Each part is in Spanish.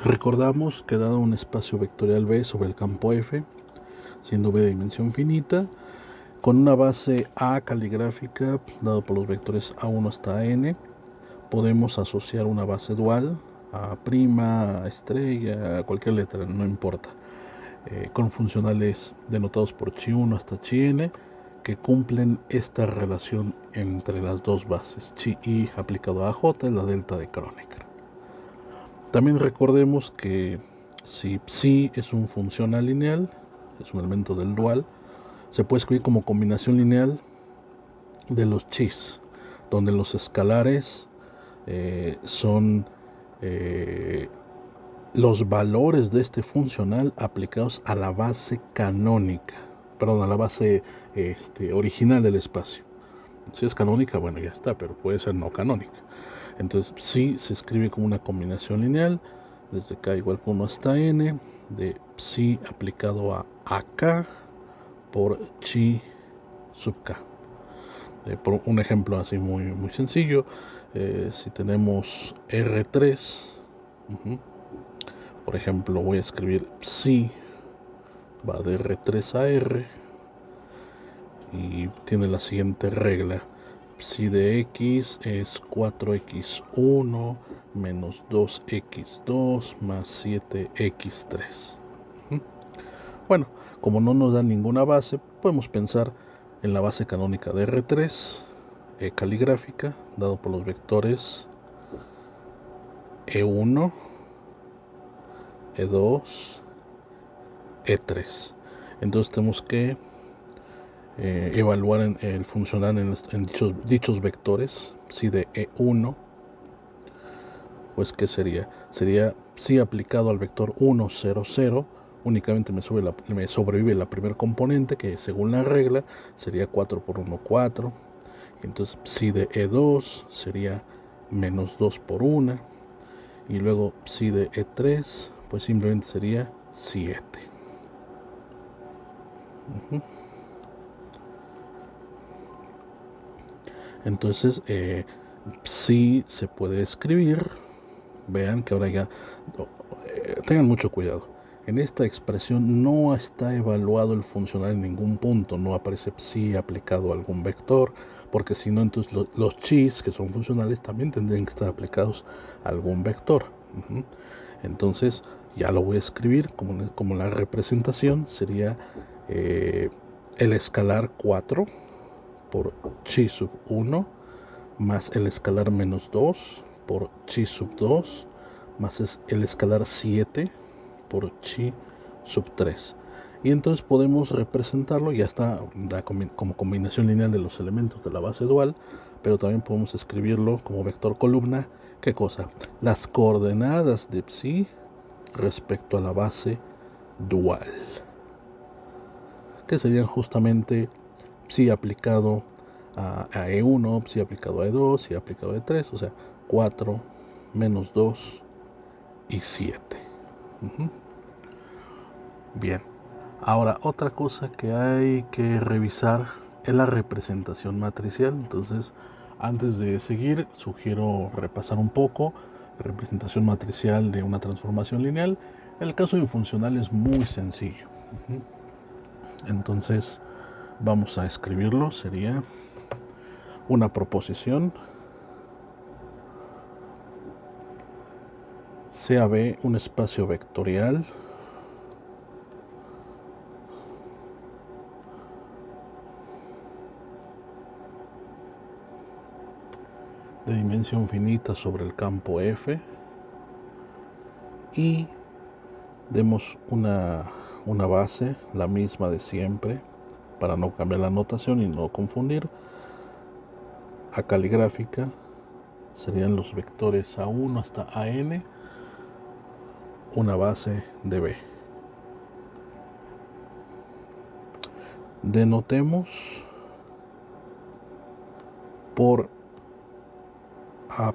Recordamos que dado un espacio vectorial B sobre el campo F, siendo B de dimensión finita, con una base A caligráfica dado por los vectores A1 hasta N, podemos asociar una base dual a prima, a estrella, a cualquier letra, no importa, con funcionales denotados por chi1 hasta chi_n, que cumplen esta relación entre las dos bases, chi_i aplicado a J, la delta de Kronecker. También recordemos que si psi es un funcional lineal, es un elemento del dual, se puede escribir como combinación lineal de los chis, donde los escalares son los valores de este funcional aplicados a la base canónica, perdón, a la base original del espacio. Si es canónica, bueno, ya está, pero puede ser no canónica. Entonces, psi se escribe como una combinación lineal desde k igual que 1 hasta n de psi aplicado a ak por chi sub k. Por un ejemplo así muy sencillo, si tenemos R3, por ejemplo, voy a escribir psi va de R3 a R y tiene la siguiente regla: psi de x es 4x1 menos 2x2 más 7x3. Bueno, como no nos da ninguna base, podemos pensar en la base canónica de R3, caligráfica, dado por los vectores E1, E2, E3. Entonces tenemos que evaluar el funcional en dichos vectores. Si de E1, pues ¿qué sería? Sería si aplicado al vector 1, 0, 0, únicamente me sobrevive la primer componente, que según la regla sería 4 por 1, 4. Entonces psi de E2 sería menos 2 por 1. Y luego psi de E3, pues simplemente sería 7. Entonces psi se puede escribir. Vean que ahora ya tengan mucho cuidado. En esta expresión no está evaluado el funcional en ningún punto, no aparece psi aplicado a algún vector, porque si no, entonces los chis, que son funcionales, también tendrían que estar aplicados a algún vector. Entonces ya lo voy a escribir como la representación sería el escalar 4 por chi sub 1 más el escalar menos 2 por chi sub 2 más el escalar 7 por chi sub 3. Y entonces podemos representarlo, ya está como combinación lineal de los elementos de la base dual, pero también podemos escribirlo como vector columna. ¿Qué cosa? Las coordenadas de psi respecto a la base dual, que serían justamente psi aplicado a E1, psi aplicado a E2, psi aplicado a E3, o sea, 4, menos 2 y 7. Bien, ahora otra cosa que hay que revisar es la representación matricial. Entonces, antes de seguir, sugiero repasar un poco la representación matricial de una transformación lineal. El caso infuncional es muy sencillo. Entonces, vamos a escribirlo. Sería una proposición sea B un espacio vectorial de dimensión finita sobre el campo F y demos una base, la misma de siempre, para no cambiar la notación y no confundir. A caligráfica serían los vectores A1 hasta AN, una base de B. Denotemos por A',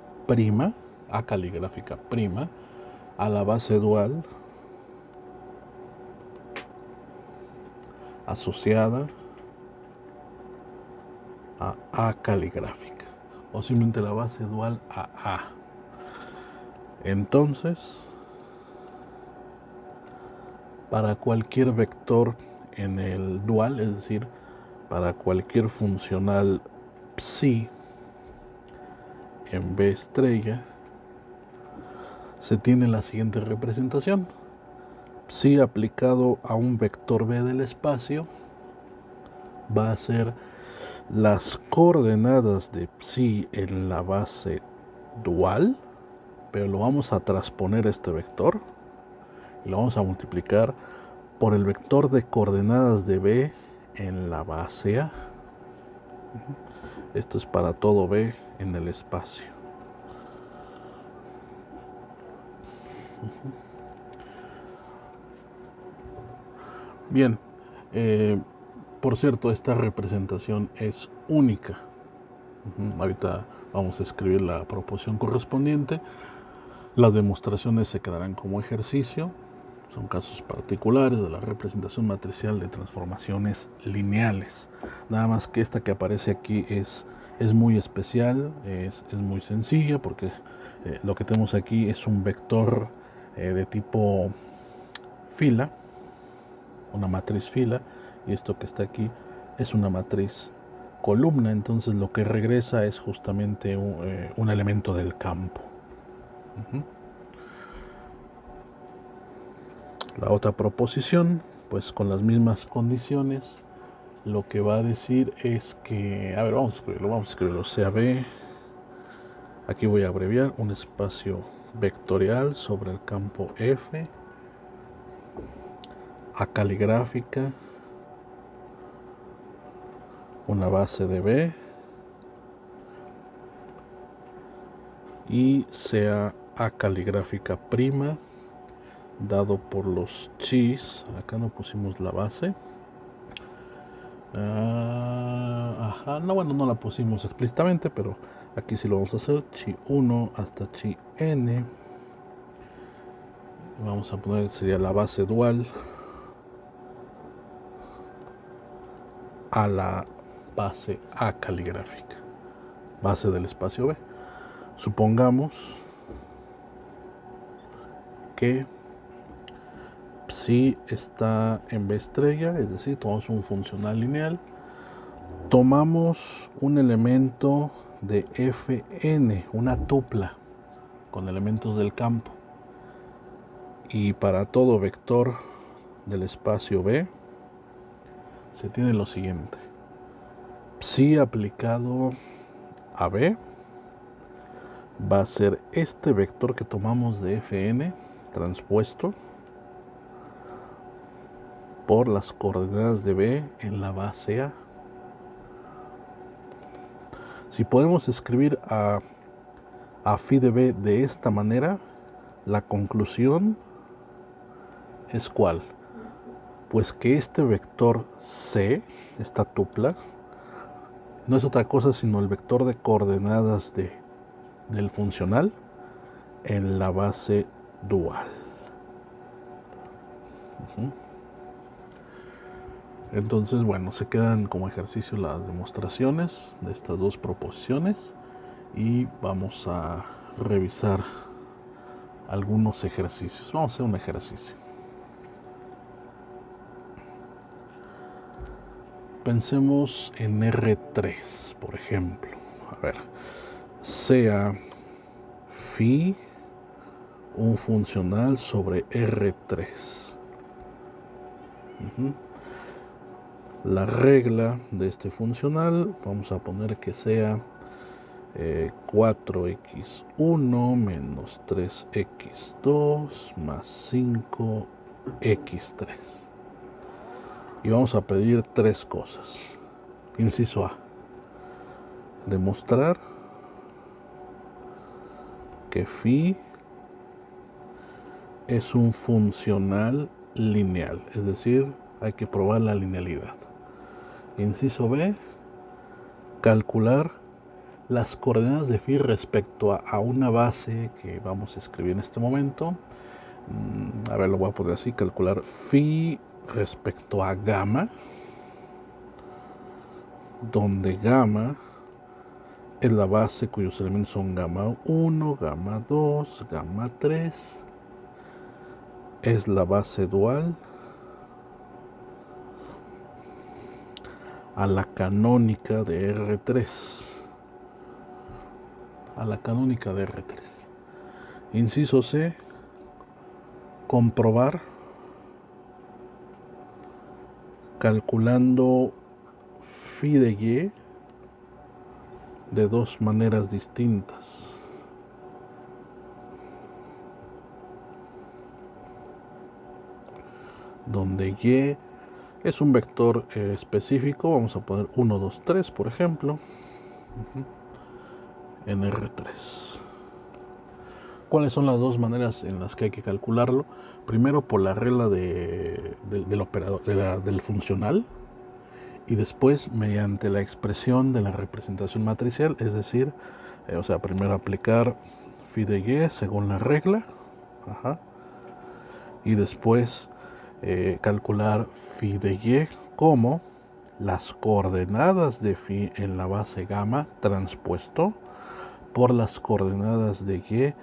A caligráfica prima, a la base dual asociada a A caligráfica, o simplemente la base dual a A. Entonces para cualquier vector en el dual, es decir, para cualquier funcional psi en B estrella, se tiene la siguiente representación. Psi aplicado a un vector B del espacio va a ser las coordenadas de psi en la base dual, pero lo vamos a transponer a este vector y lo vamos a multiplicar por el vector de coordenadas de B en la base A. Esto es para todo B en el espacio. Bien, por cierto, esta representación es única. Ahorita vamos a escribir la proposición correspondiente. Las demostraciones se quedarán como ejercicio. Son casos particulares de la representación matricial de transformaciones lineales. Nada más que esta que aparece aquí es muy especial, es muy sencilla, porque lo que tenemos aquí es un vector de tipo fila, una matriz fila, y esto que está aquí es una matriz columna. Entonces lo que regresa es justamente un elemento del campo. La otra proposición, pues con las mismas condiciones, lo que va a decir es que, a ver, vamos a escribirlo, sea B, aquí voy a abreviar, un espacio vectorial sobre el campo F, A caligráfica, una base de B, y sea A caligráfica prima, dado por los chis, acá no pusimos la base, no, bueno, no la pusimos explícitamente, pero aquí sí lo vamos a hacer, chi 1 hasta chi n, vamos a poner, sería la base dual a la base A caligráfica, base del espacio B. Supongamos que psi está en B estrella, es decir, tomamos un funcional lineal, tomamos un elemento de Fn, una tupla con elementos del campo, y para todo vector del espacio B se tiene lo siguiente: psi aplicado a B va a ser este vector que tomamos de Fn transpuesto por las coordenadas de B en la base A. Si podemos escribir a phi de B de esta manera, la conclusión es ¿cuál? Pues que este vector C, esta tupla, no es otra cosa sino el vector de coordenadas del funcional en la base dual. Entonces, bueno, se quedan como ejercicio las demostraciones de estas dos proposiciones y vamos a revisar algunos ejercicios. Vamos a hacer un ejercicio. Pensemos en R3, por ejemplo. A ver, sea phi un funcional sobre R3. La regla de este funcional, vamos a poner que sea 4x1 menos 3x2 más 5x3. Y vamos a pedir tres cosas. Inciso A: demostrar que phi es un funcional lineal, es decir, hay que probar la linealidad. Inciso B: calcular las coordenadas de phi respecto a una base que vamos a escribir en este momento. A ver, lo voy a poner así: calcular phi respecto a gamma, donde gamma es la base cuyos elementos son gamma 1, gamma 2, gamma 3. Es la base dual a la canónica de R3. A la canónica de R3. Inciso C, comprobar calculando phi de y de dos maneras distintas. Donde y es un vector específico, vamos a poner 1, 2, 3 por ejemplo, en R3. ¿Cuáles son las dos maneras en las que hay que calcularlo? Primero por la regla del operador, del funcional, y después mediante la expresión de la representación matricial, es decir, primero aplicar phi de y según la regla, y después calcular phi de y como las coordenadas de phi en la base gamma transpuesto por las coordenadas de y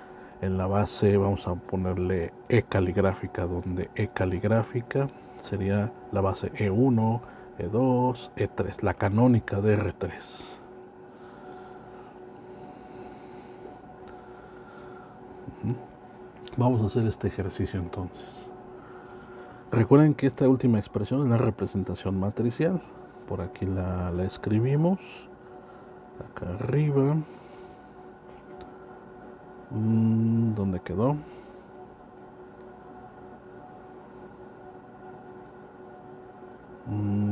en la base, vamos a ponerle E caligráfica, donde E caligráfica sería la base E1, E2, E3, la canónica de R3. Vamos a hacer este ejercicio entonces. Recuerden que esta última expresión es la representación matricial. Por aquí la escribimos. Acá arriba. ¿Dónde quedó?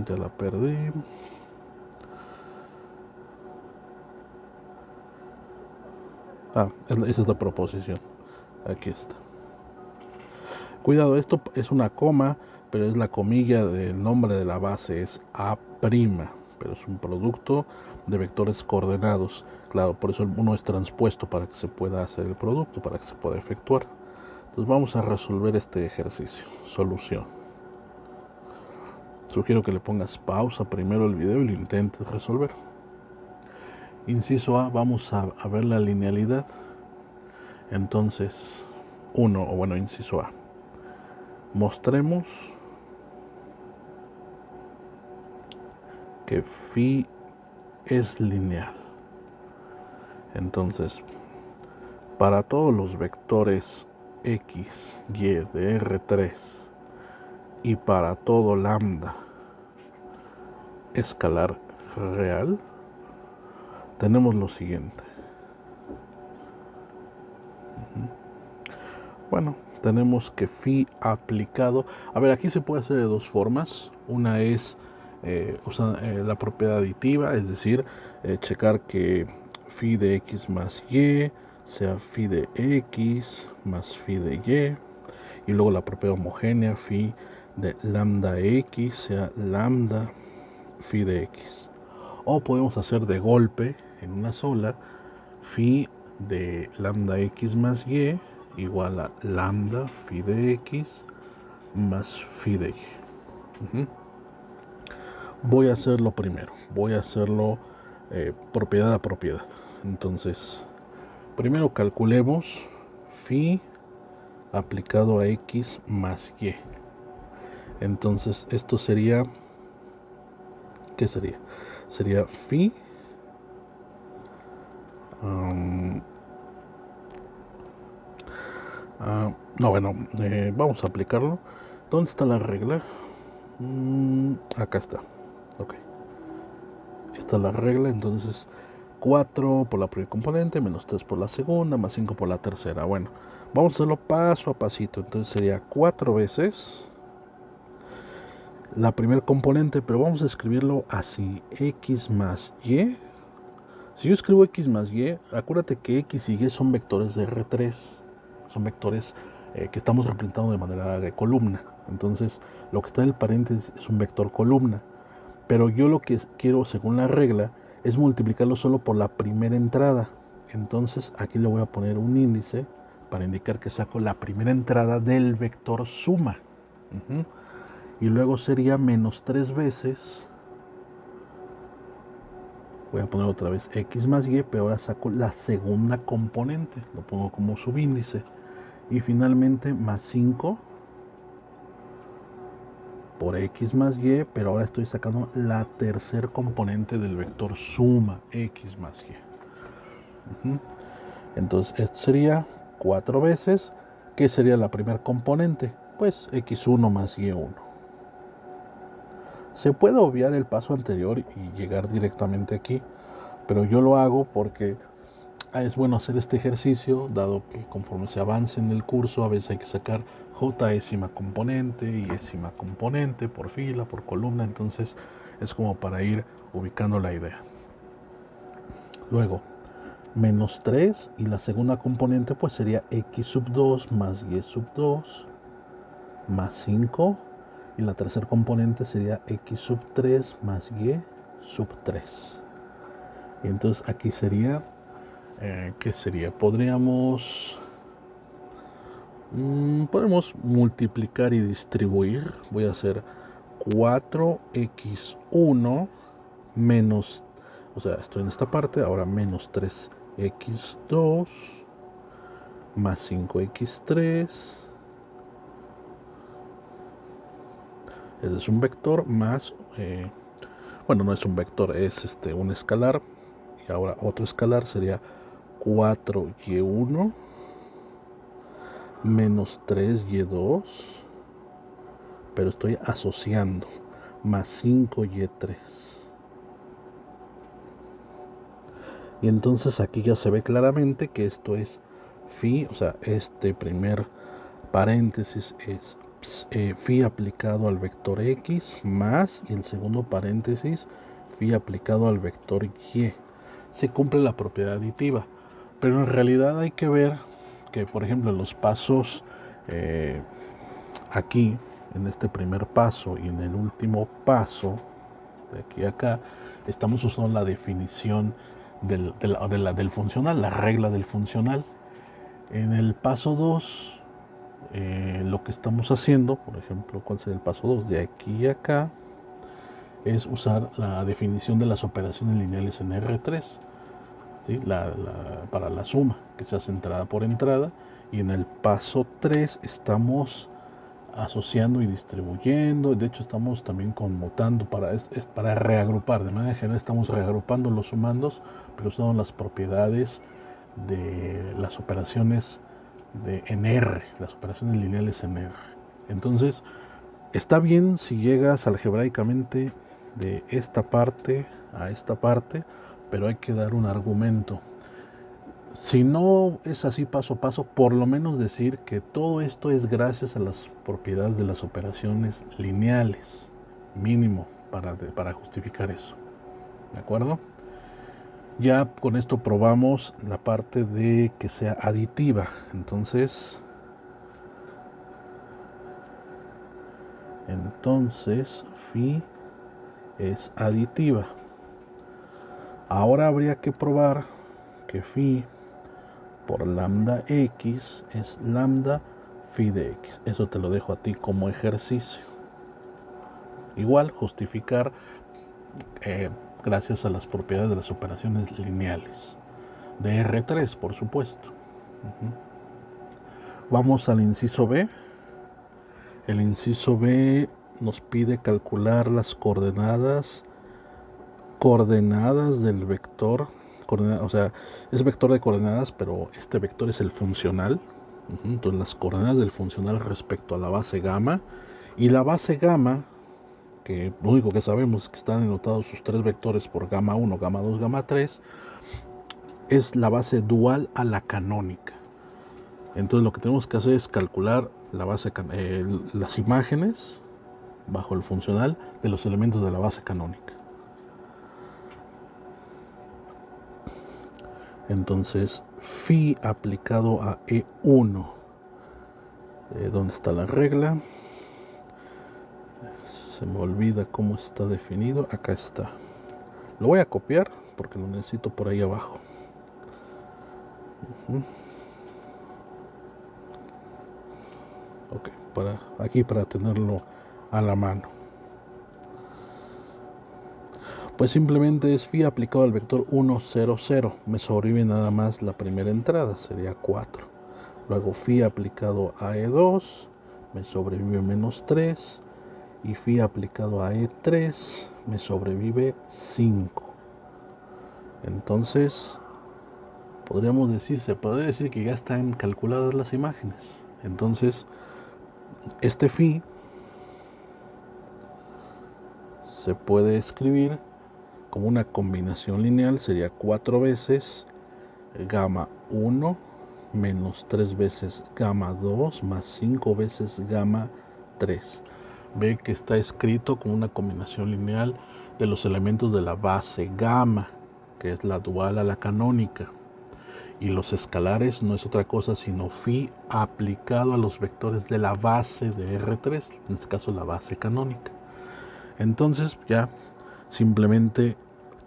Ya la perdí. Esa es la proposición. Aquí está. Cuidado, esto es una coma, pero es la comilla del nombre de la base, es A', pero es un producto de vectores coordenados. Claro, por eso uno es transpuesto para que se pueda hacer el producto, para que se pueda efectuar. Entonces vamos a resolver este ejercicio. Solución. Sugiero que le pongas pausa primero el video y lo intentes resolver. Inciso A, vamos a ver la linealidad. Entonces, inciso A. Mostremos que phi es lineal. Entonces, para todos los vectores x, y de R3 y para todo lambda escalar real, tenemos lo siguiente. Bueno, tenemos que phi aplicado. A ver, aquí se puede hacer de dos formas. Una es la propiedad aditiva, es decir, checar que phi de x más y sea phi de x más phi de y luego la propiedad homogénea, phi de lambda x sea lambda phi de x. O podemos hacer de golpe en una sola phi de lambda x más y igual a lambda phi de x más phi de y. Voy a hacerlo primero, voy a hacerlo propiedad a propiedad. Entonces, primero calculemos phi aplicado a x más y. Entonces, esto sería, ¿qué sería? Sería phi vamos a aplicarlo. ¿Dónde está la regla? Acá está. Ok. Esta es la regla, entonces 4 por la primera componente, menos 3 por la segunda, más 5 por la tercera. Bueno, vamos a hacerlo paso a pasito. Entonces sería 4 veces la primera componente, pero vamos a escribirlo así, x más y. Si yo escribo x más y, acuérdate que x y y son vectores de R3, son vectores que estamos representando de manera de columna. Entonces, lo que está en el paréntesis es un vector columna. Pero yo lo que quiero, según la regla, es multiplicarlo solo por la primera entrada. Entonces, aquí le voy a poner un índice para indicar que saco la primera entrada del vector suma. Y luego sería menos 3 veces. Voy a poner otra vez x más y, pero ahora saco la segunda componente. Lo pongo como subíndice. Y finalmente más 5 por x más y, pero ahora estoy sacando la tercer componente del vector suma x más y. Entonces esto sería 4 veces. ¿Qué sería la primera componente? Pues x1 más y1. Se puede obviar el paso anterior y llegar directamente aquí, pero yo lo hago porque es bueno hacer este ejercicio, dado que conforme se avance en el curso a veces hay que sacar jésima componente y ésima componente por fila, por columna, entonces es como para ir ubicando la idea. Luego, menos 3 y la segunda componente pues sería x sub 2 más y sub 2 más 5 y la tercera componente sería x sub 3 más y sub 3. Y entonces aquí sería, ¿qué sería? Podemos multiplicar y distribuir. Voy a hacer 4x1 menos, o sea, estoy en esta parte, ahora menos 3x2 más 5x3. Ese es un vector más, bueno, no es un vector, es un escalar. Y ahora otro escalar sería 4y1 menos 3y2, pero estoy asociando, más 5y3. Y entonces aquí ya se ve claramente que esto es phi, o sea, este primer paréntesis es phi aplicado al vector x más, y el segundo paréntesis phi aplicado al vector y. Se cumple la propiedad aditiva, pero en realidad hay que ver que, por ejemplo, en los pasos aquí, en este primer paso y en el último paso, de aquí a acá, estamos usando la definición del funcional, la regla del funcional. En el paso 2, lo que estamos haciendo, por ejemplo, ¿cuál sería el paso 2? De aquí a acá, es usar la definición de las operaciones lineales en R3, ¿sí? Para la suma, que se hace entrada por entrada. Y en el paso 3 estamos asociando y distribuyendo. De hecho, estamos también conmutando para reagrupar. De manera general estamos reagrupando los sumandos, pero usando las propiedades de las operaciones en R, las operaciones lineales en R. Entonces, está bien si llegas algebraicamente de esta parte a esta parte, pero hay que dar un argumento. Si no es así paso a paso, por lo menos decir que todo esto es gracias a las propiedades de las operaciones lineales, mínimo para justificar eso. ¿De acuerdo? Ya con esto probamos la parte de que sea aditiva. Entonces phi es aditiva. Ahora habría que probar que phi por lambda x es lambda phi de x. Eso te lo dejo a ti como ejercicio. Igual justificar gracias a las propiedades de las operaciones lineales de R3, por supuesto. Vamos al inciso B. El inciso B nos pide calcular las coordenadas del vector, o sea, es vector de coordenadas, pero este vector es el funcional. Entonces las coordenadas del funcional respecto a la base gamma, y la base gamma, que lo único que sabemos es que están denotados sus tres vectores por gamma 1, gamma 2, gamma 3, es la base dual a la canónica. Entonces lo que tenemos que hacer es calcular la base, las imágenes bajo el funcional de los elementos de la base canónica. Entonces phi aplicado a E1, ¿dónde está la regla? Se me olvida cómo está definido. Acá está. Lo voy a copiar porque lo necesito por ahí abajo. Ok, para tenerlo a la mano. Pues simplemente es phi aplicado al vector 1, 0, 0. Me sobrevive nada más la primera entrada, sería 4. Luego phi aplicado a E2, me sobrevive menos 3. y phi aplicado a E3 me sobrevive 5. Entonces se podría decir que ya están calculadas las imágenes. Entonces este phi se puede escribir como una combinación lineal, sería 4 veces gamma 1 menos 3 veces gamma 2 más 5 veces gamma 3. Ve que está escrito como una combinación lineal de los elementos de la base gamma, que es la dual a la canónica. Y los escalares no es otra cosa sino phi aplicado a los vectores de la base de R3, en este caso la base canónica. Entonces ya simplemente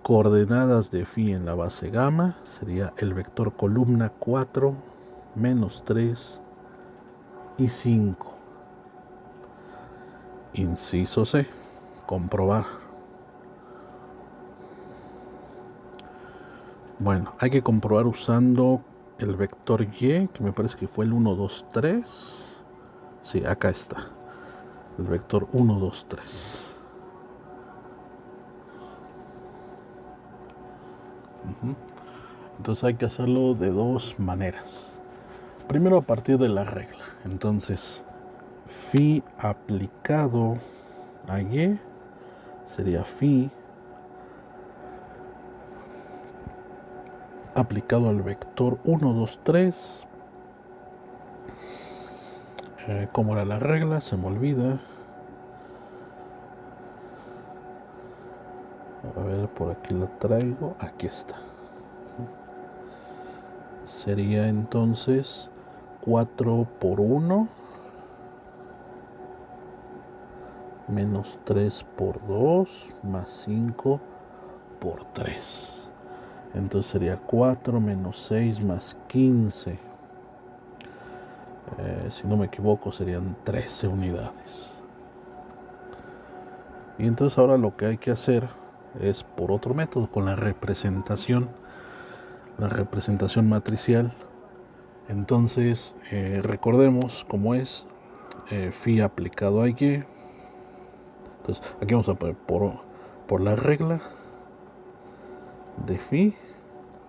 coordenadas de phi en la base gamma sería el vector columna 4, menos 3 y 5. Inciso C, comprobar. Bueno, hay que comprobar usando el vector Y, que me parece que fue el 1, 2, 3. Sí, acá está. El vector 1, 2, 3. Entonces hay que hacerlo de dos maneras. Primero a partir de la regla. Entonces, phi aplicado a Y sería phi aplicado al vector 1, 2, 3. ¿Cómo era la regla? Se me olvida. A ver, por aquí la traigo. Aquí está. Sería entonces 4 por 1 menos 3 por 2 más 5 por 3. Entonces sería 4 menos 6 más 15. Si no me equivoco serían 13 unidades. Y entonces ahora lo que hay que hacer es por otro método, con la representación matricial. Entonces recordemos cómo es phi aplicado a Y. Entonces aquí vamos a poner por la regla de phi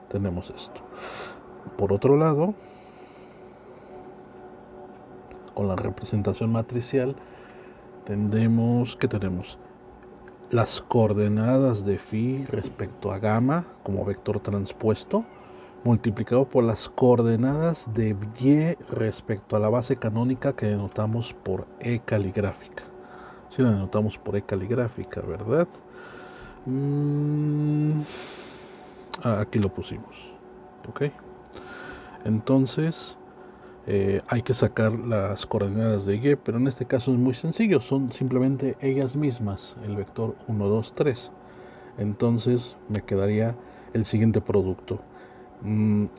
tenemos esto. Por otro lado, con la representación matricial tenemos las coordenadas de phi respecto a gamma como vector transpuesto multiplicado por las coordenadas de Y respecto a la base canónica que denotamos por E caligráfica. Si la denotamos por E caligráfica, ¿verdad? Aquí lo pusimos. Ok. Entonces hay que sacar las coordenadas de Y, pero en este caso es muy sencillo, son simplemente ellas mismas, el vector 1, 2, 3. Entonces me quedaría el siguiente producto.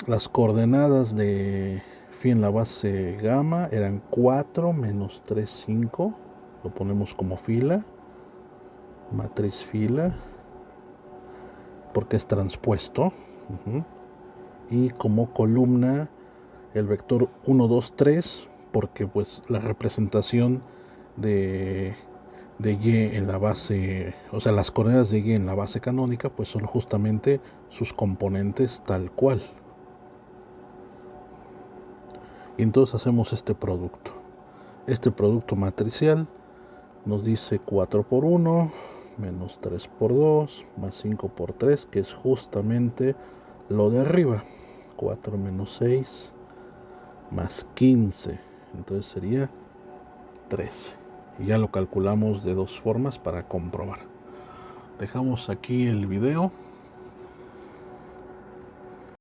Las coordenadas de phi en la base gamma eran 4 menos 3, 5. Lo ponemos como fila, matriz fila, porque es transpuesto. Y como columna el vector 1, 2, 3, porque pues la representación de Y en la base, o sea, las coordenadas de Y en la base canónica, pues son justamente sus componentes tal cual. Y entonces hacemos este producto. Este producto matricial nos dice 4 por 1, menos 3 por 2, más 5 por 3, que es justamente lo de arriba. 4 menos 6, más 15. Entonces sería 13. Y ya lo calculamos de dos formas para comprobar. Dejamos aquí el video.